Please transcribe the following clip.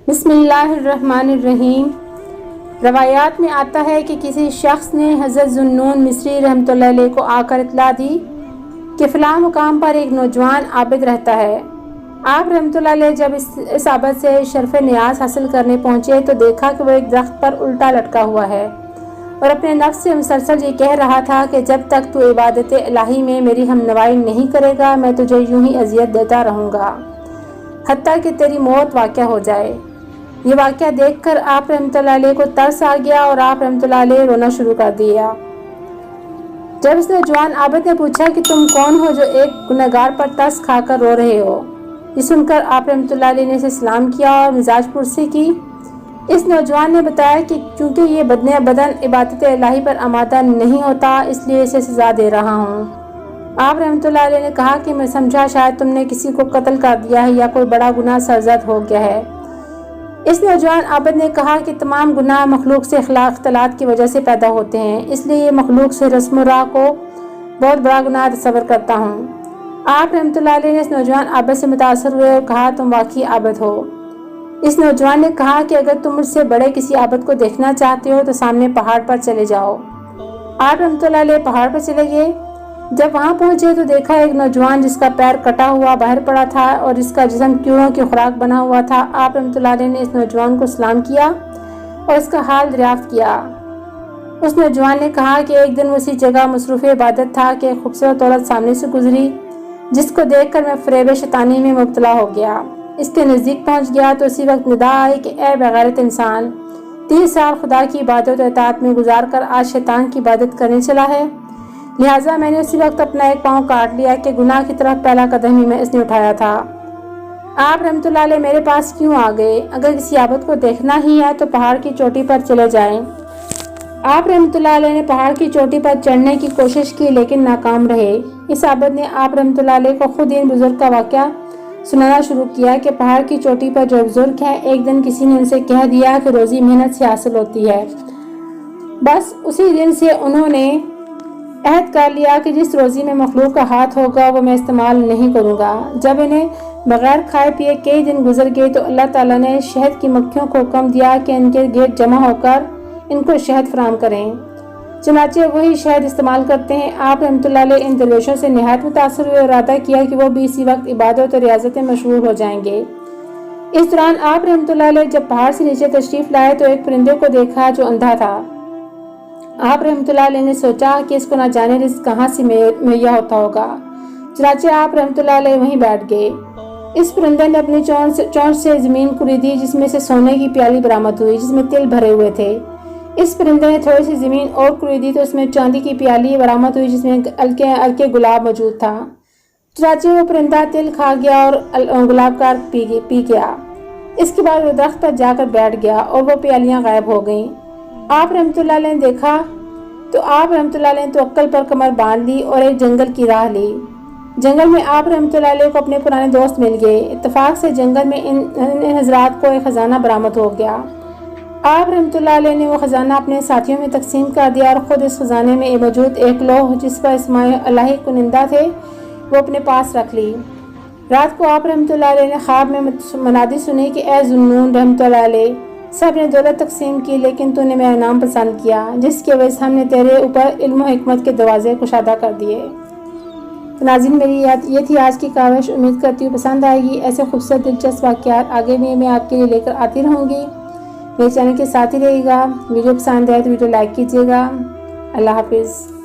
بسم اللہ الرحمن الرحیم۔ روایات میں آتا ہے کہ کسی شخص نے حضرت ذوالنون مصری رحمۃ اللہ علیہ کو آ کر اطلاع دی کہ فلاں مقام پر ایک نوجوان عابد رہتا ہے۔ آپ رحمۃ اللہ علیہ جب اس عابد سے شرف نیاز حاصل کرنے پہنچے تو دیکھا کہ وہ ایک درخت پر الٹا لٹکا ہوا ہے اور اپنے نفس سے مسلسل یہ کہہ رہا تھا کہ جب تک تو عبادت الہی میں میری ہمنوائی نہیں کرے گا میں تجھے یوں ہی اذیت دیتا رہوں گا حتیٰ کہ تیری موت واقع ہو جائے۔ یہ واقعہ دیکھ کر آپ رحمۃ اللہ علیہ کو ترس آ گیا اور آپ رحمۃ اللہ علیہ رونا شروع کر دیا۔ جب اس نوجوان عابد نے پوچھا کہ تم کون ہو جو ایک گنہگار پر ترس کھا کر رو رہے ہو، یہ سن کر آپ رحمۃ اللہ علیہ نے اسے سلام کیا اور مزاج پرسی کی۔ اس نوجوان نے بتایا کہ چونکہ یہ بدن عبادت الہی پر آمادہ نہیں ہوتا اس لیے اسے سزا دے رہا ہوں۔ آپ رحمۃ اللہ علیہ نے کہا کہ میں سمجھا شاید تم نے کسی کو قتل کر دیا ہے یا کوئی بڑا گناہ سرزد ہو گیا ہے۔ اس نوجوان عابد نے کہا کہ تمام گناہ مخلوق سے اختلاط کی وجہ سے پیدا ہوتے ہیں، اس لیے یہ مخلوق سے رسم و راہ کو بہت بڑا گناہ تصور کرتا ہوں۔ آپ رحمۃ اللہ علیہ نے اس نوجوان عابد سے متاثر ہوئے اور کہا تم واقعی عابد ہو۔ اس نوجوان نے کہا کہ اگر تم مجھ سے بڑے کسی عابد کو دیکھنا چاہتے ہو تو سامنے پہاڑ پر چلے جاؤ۔ آپ رحمۃ اللہ علیہ پہاڑ پر چلے گئے۔ جب وہاں پہنچے تو دیکھا ایک نوجوان جس کا پیر کٹا ہوا باہر پڑا تھا اور جس کا جسم کیڑوں کی خوراک بنا ہوا تھا۔ آپ رحمۃ اللہ علیہ نے اس نوجوان کو سلام کیا اور اس کا حال دریافت کیا۔ اس نوجوان نے کہا کہ ایک دن اسی جگہ مصروف عبادت تھا کہ ایک خوبصورت عورت سامنے سے گزری جس کو دیکھ کر میں فریب شیطانی میں مبتلا ہو گیا۔ اس کے نزدیک پہنچ گیا تو اسی وقت ندا آئی کہ اے بغیرت انسان، 30 سال خدا کی عبادت و اطاعت میں گزار کر آج شیطان کی عبادت کرنے چلا ہے۔ لہٰذا میں نے اسی وقت اپنا ایک پاؤں کاٹ لیا کہ گناہ کی طرف پہلا قدم ہی میں اس نے اٹھایا تھا۔ آپ رحمۃ اللہ علیہ میرے پاس کیوں آ گئے؟ اگر کسی عابد کو دیکھنا ہی ہے تو پہاڑ کی چوٹی پر چلے جائیں۔ آپ رحمۃ اللہ علیہ نے پہاڑ کی چوٹی پر چڑھنے کی کوشش کی لیکن ناکام رہے۔ اس عابد نے آپ رحمۃ اللہ علیہ کو خود ان بزرگ کا واقعہ سنانا شروع کیا کہ پہاڑ کی چوٹی پر جو بزرگ ہیں ایک دن کسی نے ان سے کہہ دیا کہ روزی محنت سے حاصل ہوتی ہے۔ بس اسی دن سے انہوں نے عہد کر لیا کہ جس روزی میں مخلوق کا ہاتھ ہوگا وہ میں استعمال نہیں کروں گا۔ جب انہیں بغیر کھائے پیے کئی دن گزر گئے تو اللہ تعالیٰ نے شہد کی مکھیوں کو حکم دیا کہ ان کے گرد جمع ہو کر ان کو شہد فراہم کریں۔ چنانچہ وہی شہد استعمال کرتے ہیں۔ آپ رحمۃ اللہ علیہ ان درویشوں سے نہایت متاثر ہوئے اور ارادہ کیا کہ وہ بھی اسی وقت عبادت اور ریاضت میں مشغول ہو جائیں گے۔ اس دوران آپ رحمۃ اللہ علیہ جب پہاڑ سے نیچے تشریف لائے تو ایک پرندے کو دیکھا جو اندھا تھا۔ آپ رحمۃ اللہ علیہ نے سوچا کہ اس کو نہ جانے رزق کہاں سے مہیا ہوتا ہوگا، چنانچہ آپ رحمۃ اللہ علیہ وہیں بیٹھ گئے۔ اس پرندے نے اپنی چونچ سے زمین کریدی جس میں سے سونے کی پیالی برآمد ہوئی جس میں تل بھرے ہوئے تھے۔ اس پرندے نے تھوڑی سی زمین اور کریدی تو اس میں چاندی کی پیالی برآمد ہوئی جس میں ہلکے گلاب موجود تھا۔ چنانچہ وہ پرندہ تل کھا گیا اور گلاب کا پی گیا۔ اس کے بعد وہ درخت پر جا کر بیٹھ گیا اور وہ پیالیاں غائب ہو گئیں۔ آپ رحمۃ اللہ علیہ نے دیکھا تو آپ رحمۃ اللہ علیہ نے توکل پر کمر باندھ لی اور ایک جنگل کی راہ لی۔ جنگل میں آپ رحمۃ اللہ علیہ کو اپنے پرانے دوست مل گئے۔ اتفاق سے جنگل میں ان حضرات کو ایک خزانہ برآمد ہو گیا۔ آپ رحمۃ اللہ علیہ نے وہ خزانہ اپنے ساتھیوں میں تقسیم کر دیا اور خود اس خزانے میں موجود ایک لوح جس پر اسماء الہی کنندہ تھے وہ اپنے پاس رکھ لی۔ رات کو آپ رحمۃ اللہ علیہ نے خواب میں منادی سنی کہ اے ذوالنون رحمۃ اللہ علیہ، سب نے دولت تقسیم کی لیکن تو نے میرا نام پسند کیا جس کی وجہ سے ہم نے تیرے اوپر علم و حکمت کے دروازے کشادہ کر دیے۔ ناظرین، میری یہ تھی آج کی کاوش۔ امید کرتی ہوں پسند آئے گی۔ ایسے خوبصورت دلچسپ واقعات آگے بھی میں آپ کے لیے لے کر آتی رہوں گی۔ میرے چینل کے ساتھ ہی رہیے گا۔ ویڈیو پسند آئے تو ویڈیو لائک کیجیے گا۔ اللہ حافظ۔